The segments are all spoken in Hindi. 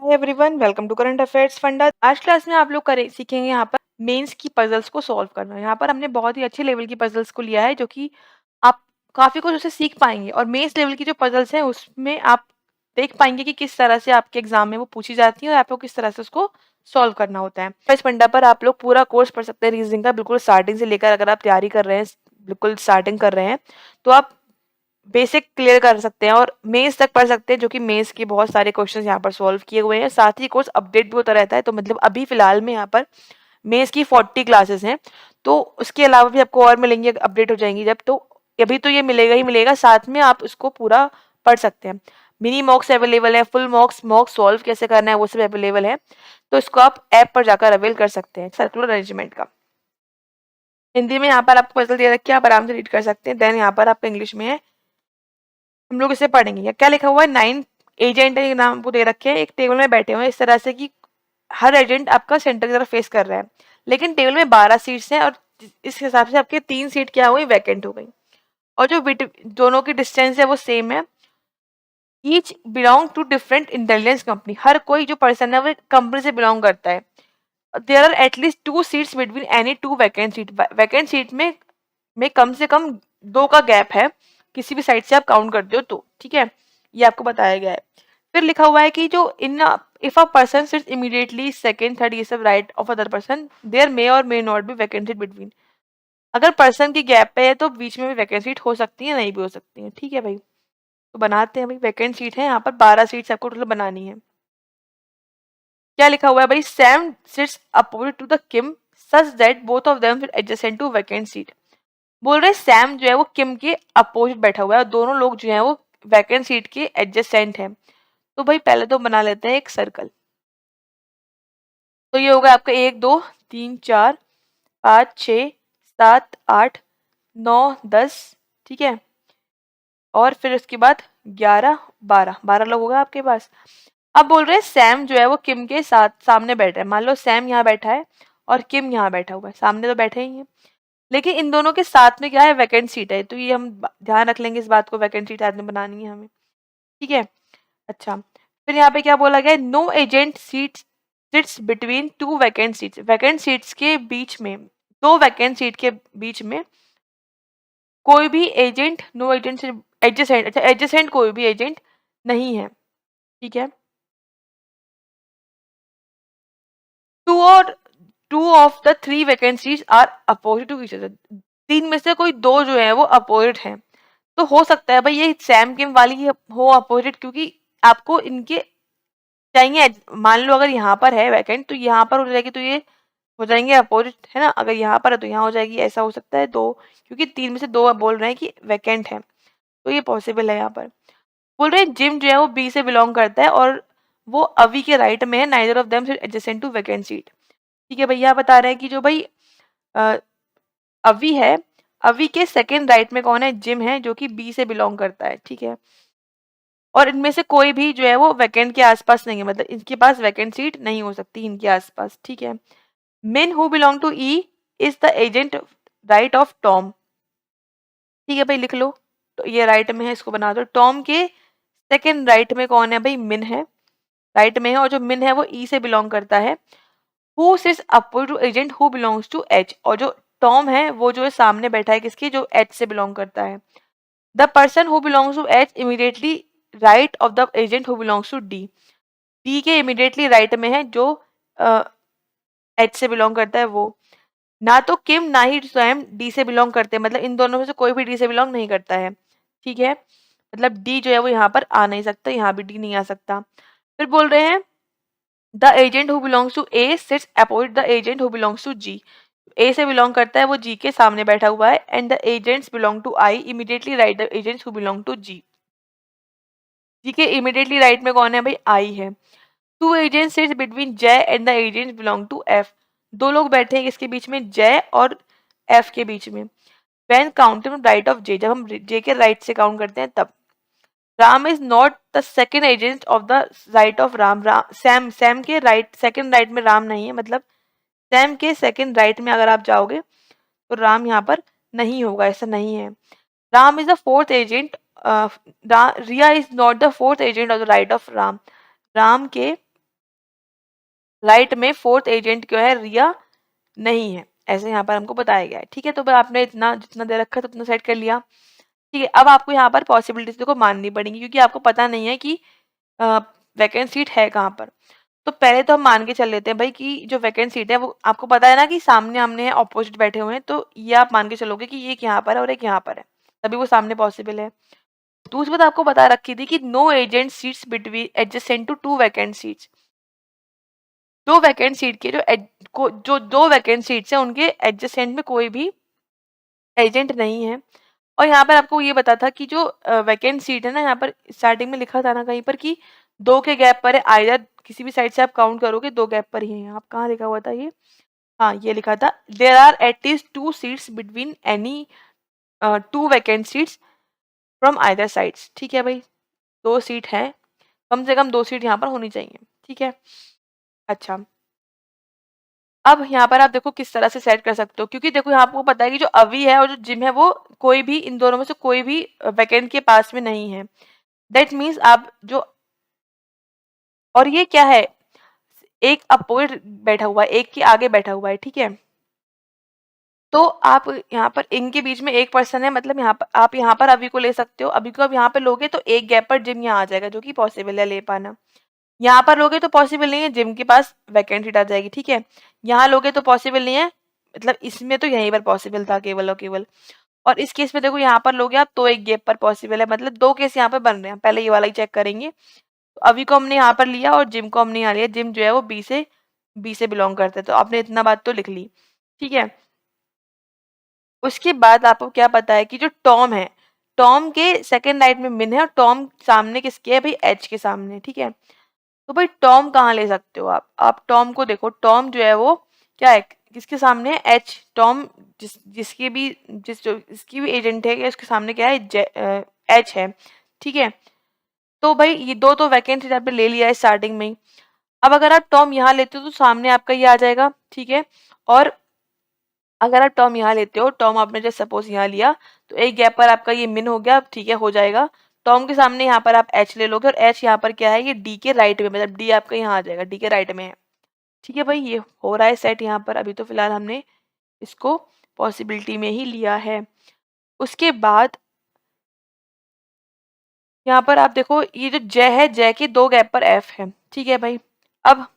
Hi everyone, welcome to current affairs funda. आज क्लास में आप लोग करें सीखेंगे यहाँ पर मेंस की पजल्स को सॉल्व करना। यहाँ पर हमने बहुत ही अच्छे लेवल की पजल्स को लिया है जो कि आप काफी कुछ उससे सीख पाएंगे। और मेंस लेवल की जो पजल्स हैं उसमें आप देख पाएंगे कि किस तरह से आपके एग्जाम में वो पूछी जाती है और आपको किस तरह से उसको सॉल्व करना होता है। इस फंडा पर आप लोग पूरा कोर्स पढ़ सकते हैं रीजनिंग का, बिल्कुल स्टार्टिंग से लेकर। अगर आप तैयारी कर रहे हैं, बिल्कुल स्टार्टिंग कर रहे हैं, तो आप बेसिक क्लियर कर सकते हैं और मेंस तक पढ़ सकते हैं, जो कि मेंस के बहुत सारे क्वेश्चंस यहाँ पर सॉल्व किए हुए हैं। साथ ही कोर्स अपडेट भी होता रहता है। तो मतलब अभी फिलहाल में यहाँ पर मेंस की 40 क्लासेस हैं, तो उसके अलावा भी आपको और मिलेंगी, अपडेट हो जाएंगी जब। तो अभी तो ये मिलेगा ही मिलेगा, साथ में आप इसको पूरा पढ़ सकते हैं। मिनी मॉक्स अवेलेबल है, फुल मॉक्स, मॉक सॉल्व कैसे करना है वो सब अवेलेबल है। तो इसको आप ऐप पर जाकर अवेल कर सकते हैं, सर्कुलर अरेंजमेंट का। हिंदी में यहाँ पर आपको पजल दे रखी है, आप आराम से रीड कर सकते हैं। देन यहाँ पर आपको इंग्लिश में है, हम लोग इसे पढ़ेंगे। क्या लिखा हुआ है? 9 एजेंट है, ये नाम को दे रखे हैं, एक टेबल में बैठे हुए हैं इस तरह से कि हर एजेंट आपका सेंटर की तरफ फेस कर रहा है। लेकिन टेबल में 12 सीट्स हैं और इस हिसाब से आपके 3 सीट क्या हो गई? वैकेंट हो गई। और जो दोनों की डिस्टेंस है वो सेम है। Each belong to different intelligence company, हर कोई जो पर्सन है वो कंपनी से बिलोंग करता है। There are at least 2 seats between any 2 vacant seat, vacant seat में कम से कम 2 का गैप है, किसी भी साइड से आप काउंट करते हो तो। ठीक है, ये आपको बताया गया है। फिर लिखा हुआ है कि जो in if a person sits immediately second third ये सब right of other person, there may और may not be vacancy between. अगर पर्सन की गैप पे है तो बीच में भी वैकेंसी हो सकती है, नहीं भी हो सकती है। ठीक है भाई, तो बनाते हैं भाई। वैकेंट सीट है यहाँ पर 12 सीट्स आपको टोटल बनानी है। क्या लिखा हुआ है भाई? Sam sits opposite to the Kim such that both of them adjacent to vacant seat. बोल रहे सैम जो है वो किम के अपोजिट बैठा हुआ है और दोनों लोग जो है वो वैकेंट सीट के एडजेसेंट हैं। तो भाई पहले तो बना लेते हैं एक सर्कल। तो ये होगा आपका 1 2 3 4 5 6 7 8 9 10। ठीक है, और फिर उसके बाद 11 12 लोग होगा आपके पास। अब बोल रहे हैं सैम जो है वो किम के साथ सामने बैठा है। मान लो सैम यहाँ बैठा है और किम यहाँ बैठा हुआ है, सामने तो बैठे ही हैं। लेकिन इन दोनों के साथ में क्या है? वैकेंट सीट है। तो ये हम ध्यान रख लेंगे इस बात को, वैकेंट सीट साथ में बनानी है हमें। ठीक है, अच्छा। फिर यहाँ पे क्या बोला गया? No agent seat sits between 2 vacant seats, vacant seats के बीच में, 2 वैकेंट सीट के बीच में कोई भी एजेंट, नो एजेंट एडजेसेंट, अच्छा एडजेसेंट कोई भी एजेंट नहीं है। ठीक है, टू और 2 of the 3 vacancies are opposite to each other, 3 में से कोई 2 जो है वो अपोजिट हैं। तो हो सकता है भाई ये सैम किम वाली ही हो अपोजिट, क्योंकि आपको इनके चाहिए। मान लो अगर यहाँ पर है वैकेंट तो यहाँ पर हो जाएगी, तो ये हो जाएंगे अपोजिट, है ना। अगर यहाँ पर है तो यहाँ हो जाएगी, ऐसा हो सकता है दो, क्योंकि 3 में से 2 बोल रहे हैं कि वैकेंट है, तो ये पॉसिबल है। यहाँ पर बोल रहे हैं जिम जो है वो बी से बिलोंग करता है और वो अवी के राइट में है, neither of them adjacent to vacant seat. ठीक है भैया, बता रहे हैं कि जो भाई अ, अवी है, अवी के सेकंड राइट में कौन है? जिम है, जो कि बी से बिलोंग करता है। ठीक है, और इनमें से कोई भी जो है वो वैकेंट के आसपास नहीं है, मतलब इनके पास वैकेंट सीट नहीं हो सकती इनके आसपास। ठीक है, men who belong to E is the agent right of Tom. ठीक है भाई, लिख लो। तो ये राइट में है, इसको बना दो। टॉम के सेकंड राइट में कौन है भाई? मिन है, राइट में है, और जो मिन है वो ई से बिलोंग करता है। Who sits opposite to agent who belongs to H, और जो टॉम है वो जो है सामने बैठा है किसके? जो एच से बिलोंग करता है। The person who belongs to H immediately right of the agent who belongs to D, D के इमीडिएटली राइट में है जो एच से बिलोंग करता है वो। ना तो किम ना ही स्वयं डी से बिलोंग करते हैं, मतलब इन दोनों में से कोई भी डी से बिलोंग नहीं करता है। ठीक है, मतलब डी जो है वो यहाँ पर आ नहीं सकता, यहाँ भी डी नहीं आ सकता। फिर बोल रहे हैं the agent who belongs to A sits opposite the agent who belongs to G, A से बिलोंग करता है वो जी के सामने बैठा हुआ है। And the agents belong to I immediately right the agents who belong to G, G के इमीडिएटली राइट में कौन है भाई? आई है। Two agents sits between J and the agents belong to F, दो लोग बैठे हैं इसके बीच में, जे और एफ के बीच में। व्हेन काउंटिंग राइट ऑफ जे, जब हम जे के राइट से काउंट करते हैं तब। Ram is not the second agent of the right of Ram, Sam, Sam के राइट सेकेंड राइट में राम नहीं है, मतलब सैम के सेकेंड राइट में अगर आप जाओगे तो राम यहाँ पर नहीं होगा, ऐसा नहीं है। Ram is the fourth agent, Riya is not the fourth agent of the right of Ram, Ram के राइट में फोर्थ एजेंट क्यों है, रिया नहीं है, ऐसे यहाँ पर हमको बताया गया है। ठीक है, तो फिर आपने इतना जितना दे रखा है तो उतना सेट कर लिया। ठीक है, अब आपको यहाँ पर पॉसिबिलिटीज को माननी पड़ेंगी क्योंकि आपको पता नहीं है कि वैकेंट सीट है कहाँ पर। तो पहले तो हम मान के चल लेते हैं भाई कि जो वैकेंट सीट है वो आपको पता है ना कि सामने आमने है, ऑपोजिट बैठे हुए हैं, तो ये आप मान के चलोगे कि ये एक यहाँ पर है और एक यहाँ पर है, तभी वो सामने पॉसिबल है। दूसरी बात आपको बता रखी थी कि no agent seats between adjacent two two vacant seats. दो वैकेंट सीट के जो दो वैकेंट सीट्स हैं उनके एडजेसेंट में कोई भी एजेंट नहीं है। और यहाँ पर आपको ये बता था कि जो वैकेंट सीट है ना, यहाँ पर स्टार्टिंग में लिखा था ना कहीं पर कि दो के गैप पर है, आइदर किसी भी साइड से आप काउंट करोगे दो गैप पर ही है। आप कहाँ लिखा हुआ था ये, हाँ ये लिखा था there are at least two seats between any two vacant seats from either sides. ठीक है भाई, दो सीट है, कम से कम दो सीट यहाँ पर होनी चाहिए। ठीक है, अच्छा अब यहाँ पर आप देखो किस तरह से सेट कर सकते हो, क्योंकि देखो यहाँ आपको पता है कि जो अवी है और जो जिम है वो कोई भी इन दोनों में से कोई भी वैकेंट के पास में नहीं है। दैट मीन्स आप जो, और ये क्या है, एक अपोजिट बैठा हुआ है, एक के आगे बैठा हुआ है। ठीक है, तो आप यहाँ पर इनके बीच में एक पर्सन है, मतलब यहाँ पर आप यहाँ पर अभी को ले सकते हो, अभी को अब यहाँ पर लोगे तो एक गैप पर जिम यहाँ आ जाएगा, जो कि पॉसिबल है ले पाना। यहाँ पर लोगे तो पॉसिबल नहीं है, जिम के पास वैकेंट सीट आ जाएगी। ठीक है, यहाँ लोगे तो पॉसिबल नहीं है, मतलब इसमें तो यहीं पर पॉसिबल था केवल और केवल। और इस केस में देखो यहाँ पर लोगे आप तो एक गैप पर पॉसिबल है, मतलब दो केस यहाँ पर बन रहे हैं। पहले ये वाला ही चेक करेंगे, तो अभी को हमने यहाँ पर लिया और जिम को हमने यहाँ लिया। जिम जो है वो बी से बिलोंग करते हैं, तो आपने इतना बात तो लिख ली। ठीक है, उसके बाद आपको क्या पता है कि जो टॉम है, टॉम के सेकंड राइट में मिन है और टॉम सामने किसके है भाई, एच के सामने। ठीक है, तो भाई टॉम कहाँ ले सकते हो आप टॉम को देखो, टॉम जो है वो क्या है, किसके सामने है, एच। टॉम जिसकी भी इसकी भी एजेंट है, उसके सामने क्या है, एच है। ठीक है, तो भाई ये दो तो वैकेंसी आपने ले लिया है स्टार्टिंग में ही। अब अगर आप टॉम यहाँ लेते हो तो सामने आपका ये आ जाएगा। ठीक है, और अगर आप टॉम यहाँ लेते हो, टॉम आपने जैसे सपोज यहाँ लिया, तो एक गैप पर आपका ये मिन हो गया। ठीक है, हो जाएगा। टॉम के सामने यहाँ पर आप एच ले लोगे और एच यहाँ पर क्या है, ये डी के राइट में, मतलब डी आपका यहाँ आ जाएगा, डी के राइट में है। ठीक है भाई, ये हो रहा है सेट यहाँ पर। अभी तो फिलहाल हमने इसको पॉसिबिलिटी में ही लिया है। उसके बाद यहाँ पर आप देखो ये जो जय है, जय के दो गैप पर एफ है। ठीक है भाई, अब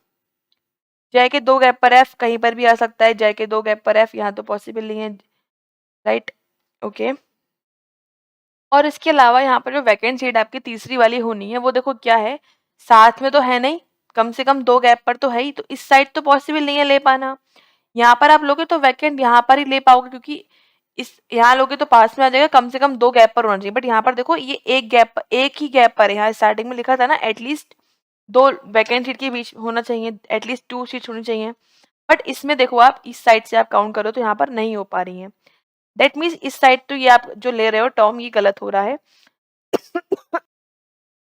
जय के दो गैप पर एफ कहीं पर भी आ सकता है, जय के दो गैप पर एफ यहाँ तो पॉसिबल नहीं है। Right, okay. और इसके अलावा यहाँ पर जो वैकेंट सीट आपकी तीसरी वाली होनी है वो देखो क्या है, साथ में तो है नहीं, कम से कम दो गैप पर तो है ही, तो इस साइड तो पॉसिबल नहीं है ले पाना। यहाँ पर आप लोगे तो वैकेंट यहाँ पर ही ले पाओगे, क्योंकि इस यहाँ लोगे तो पास में आ जाएगा, कम से कम दो गैप पर होना चाहिए। बट यहाँ पर देखो ये एक ही गैप पर है, यहाँ स्टार्टिंग में लिखा था ना एटलीस्ट दो वैकेंट सीट के बीच होना चाहिए, एटलीस्ट टू सीट्स होनी चाहिए। बट इसमें देखो आप इस साइड से आप काउंट करो तो यहाँ पर नहीं हो पा रही है। दैट मीन्स इस साइड तो ये आप जो ले रहे हो टॉम, ये गलत हो रहा है।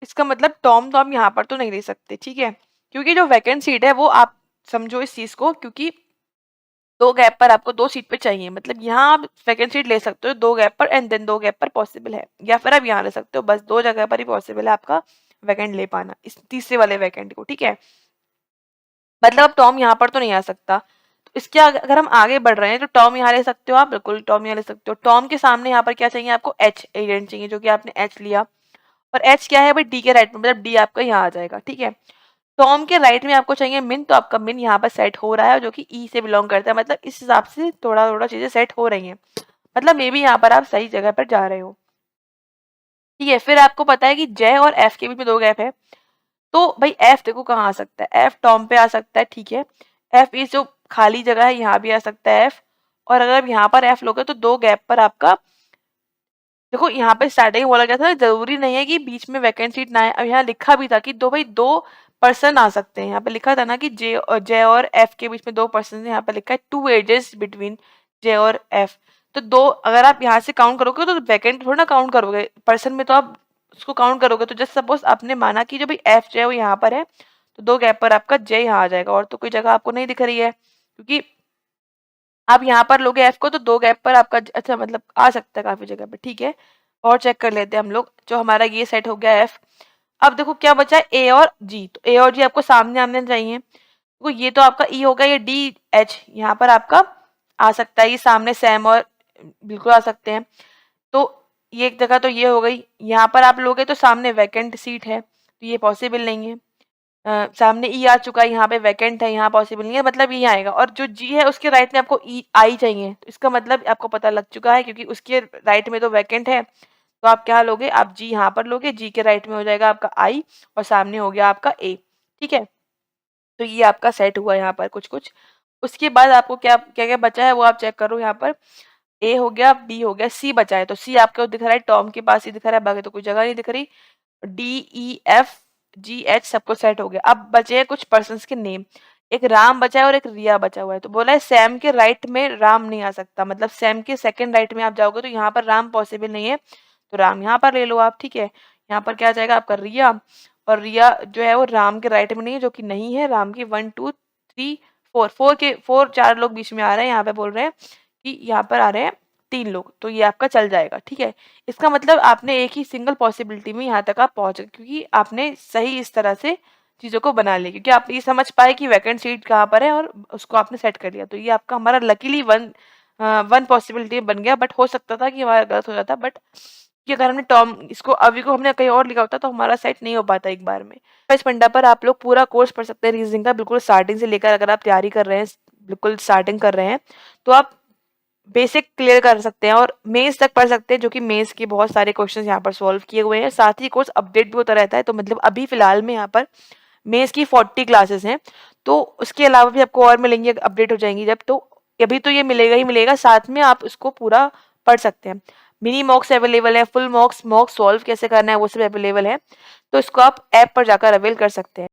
इसका मतलब टॉम तो हम यहाँ पर तो नहीं ले सकते। ठीक है, क्योंकि जो वैकेंट सीट है वो आप समझो इस चीज को, क्योंकि दो गैप पर आपको दो सीट पे चाहिए, मतलब यहाँ आप वैकेंट सीट ले सकते हो दो गैप पर एंड देन दो गैप पर पॉसिबल है, या फिर आप यहाँ ले सकते हो, बस दो जगह पर ही पॉसिबल है आपका वैकेंट ले पाना इस तीसरे वाले वैकेंट को। ठीक है, मतलब अब टॉम यहाँ पर तो नहीं आ सकता। तो इसके अगर हम आगे बढ़ रहे हैं तो टॉम यहाँ ले सकते हो आप, बिल्कुल टॉम यहाँ ले सकते हो। टॉम के सामने यहाँ पर क्या चाहिए आपको, एच एजेंट चाहिए, जो कि आपने एच लिया। और एच क्या है भाई, डी के राइट में, मतलब डी आपका यहाँ आ जाएगा। ठीक है, टॉम के राइट में आपको चाहिए मिन, तो आपका मिन यहाँ पर सेट हो रहा है, जो कि ई से बिलोंग करता है, मतलब इस हिसाब से थोड़ा थोड़ा चीजें सेट हो रही हैं, मतलब मे बी यहाँ पर आप सही जगह पर जा रहे हो। ठीक है, फिर आपको पता है कि जे और एफ के बीच में दो गैप है, तो भाई एफ देखो कहाँ आ सकता है, एफ टॉम पे आ सकता है। ठीक है, एफ इस जो खाली जगह है यहाँ भी आ सकता है एफ, और अगर आप यहाँ पर एफ लोगे तो दो गैप पर आपका देखो, यहाँ पे स्टार्टिंग में बोला गया था जरूरी नहीं है कि बीच में वैकेंट सीट ना आए। अब यहाँ लिखा भी था कि दो पर्सन आ सकते हैं, यहाँ पे लिखा था ना कि जे और एफ के बीच में दो पर्सन, यहाँ पे लिखा है टू एजेस बिटवीन जे और एफ। तो दो अगर आप यहाँ से काउंट करोगे तो वैकेंट थोड़ा ना काउंट करोगे, पर्सन में तो आप उसको काउंट करोगे। तो जस्ट सपोज आपने माना कि जो भाई एफ जो है वो यहाँ पर है, तो दो गैप पर आपका जे यहाँ आ जाएगा, और तो कोई जगह आपको नहीं दिख रही है, क्योंकि आप यहाँ पर लोगे एफ को तो दो गैप पर आपका अच्छा मतलब आ सकता है काफी जगह पे। ठीक है, और चेक कर लेते हैं हम लोग, जो हमारा ये सेट हो गया एफ। अब देखो क्या बचा है, ए और जी, तो ए और जी आपको सामने आने चाहिए। तो ये तो आपका ई होगा, ये डी एच यहाँ पर आपका आ सकता है, ये सामने सैम और बिल्कुल आ सकते हैं। तो ये एक जगह तो ये हो गई। यहाँ पर आप लोगे तो सामने वैकेंट सीट है, तो ये पॉसिबल नहीं है। सामने ई आ चुका है, यहाँ पे वैकेंट है, यहाँ पॉसिबल नहीं है, मतलब ये आएगा। और जो जी है उसके राइट में आपको ई आई चाहिए, तो इसका मतलब आपको पता लग चुका है, क्योंकि उसके राइट में तो वैकेंट है। तो आप क्या लोगे, आप जी यहाँ पर लोगे, जी के राइट में हो जाएगा आपका आई और सामने हो गया आपका ए। ठीक है, तो ये आपका सेट हुआ यहाँ पर कुछ कुछ। उसके बाद आपको क्या क्या क्या बचा है वो आप चेक करो। यहाँ पर ए हो गया, बी हो गया, सी बचा है। तो सी आपको दिख रहा है, टॉम के पास ही दिख रहा है, बाकी तो कोई जगह नहीं दिख रही। D E F G H सबको सेट हो गया। अब बचे हैं कुछ पर्सन्स के नेम। एक राम बचा है और एक रिया बचा हुआ है। तो बोला है सैम के राइट में राम नहीं आ सकता, मतलब सैम के सेकंड राइट में आप जाओगे तो यहाँ पर राम पॉसिबल नहीं है, तो राम यहाँ पर ले लो आप। ठीक है, यहाँ पर क्या आ जाएगा आपका रिया, और रिया जो है वो राम के राइट में नहीं है, जो कि नहीं है। राम की 1 2 3 4 4 के 4 4 लोग बीच में आ रहे हैं। यहाँ पे बोल रहे हैं कि यहाँ पर आ रहे हैं 3 लोग, तो ये आपका चल जाएगा। ठीक है, इसका मतलब आपने एक ही सिंगल पॉसिबिलिटी में यहाँ तक आप पहुंच गए, क्योंकि आपने सही इस तरह से चीज़ों को बना लिया, क्योंकि आप ये समझ पाए कि वैकेंट सीट कहाँ पर है और उसको आपने सेट कर लिया। तो ये आपका हमारा लकीली वन पॉसिबिलिटी बन गया, बट हो सकता था कि हमारा गलत हो जाता। बट कि अगर हमने टॉम इसको अभी को हमने कहीं और लिखा होता तो हमारा सेट नहीं हो पाता एक बार में। तो इस फंडा पर आप लोग पूरा कोर्स पढ़ सकते हैं रीजनिंग का, बिल्कुल स्टार्टिंग से लेकर, अगर आप तैयारी कर रहे हैं, बिल्कुल स्टार्टिंग कर रहे हैं, तो आप बेसिक क्लियर कर सकते हैं और मेंस तक पढ़ सकते हैं, जो कि मेंस के बहुत सारे क्वेश्चन यहाँ पर सॉल्व किए हुए हैं। साथ ही कोर्स अपडेट भी होता रहता है, तो मतलब अभी फिलहाल में यहाँ पर मेंस की 40 क्लासेस हैं, तो उसके अलावा भी आपको और मिलेंगी, अपडेट हो जाएंगी जब। तो अभी तो ये मिलेगा ही मिलेगा, साथ में आप इसको पूरा पढ़ सकते हैं। मिनी मॉक्स अवेलेबल है, फुल मॉक्स, मॉक सॉल्व कैसे करना है वो सब अवेलेबल है, तो इसको आप ऐप पर जाकर अवेल कर सकते हैं।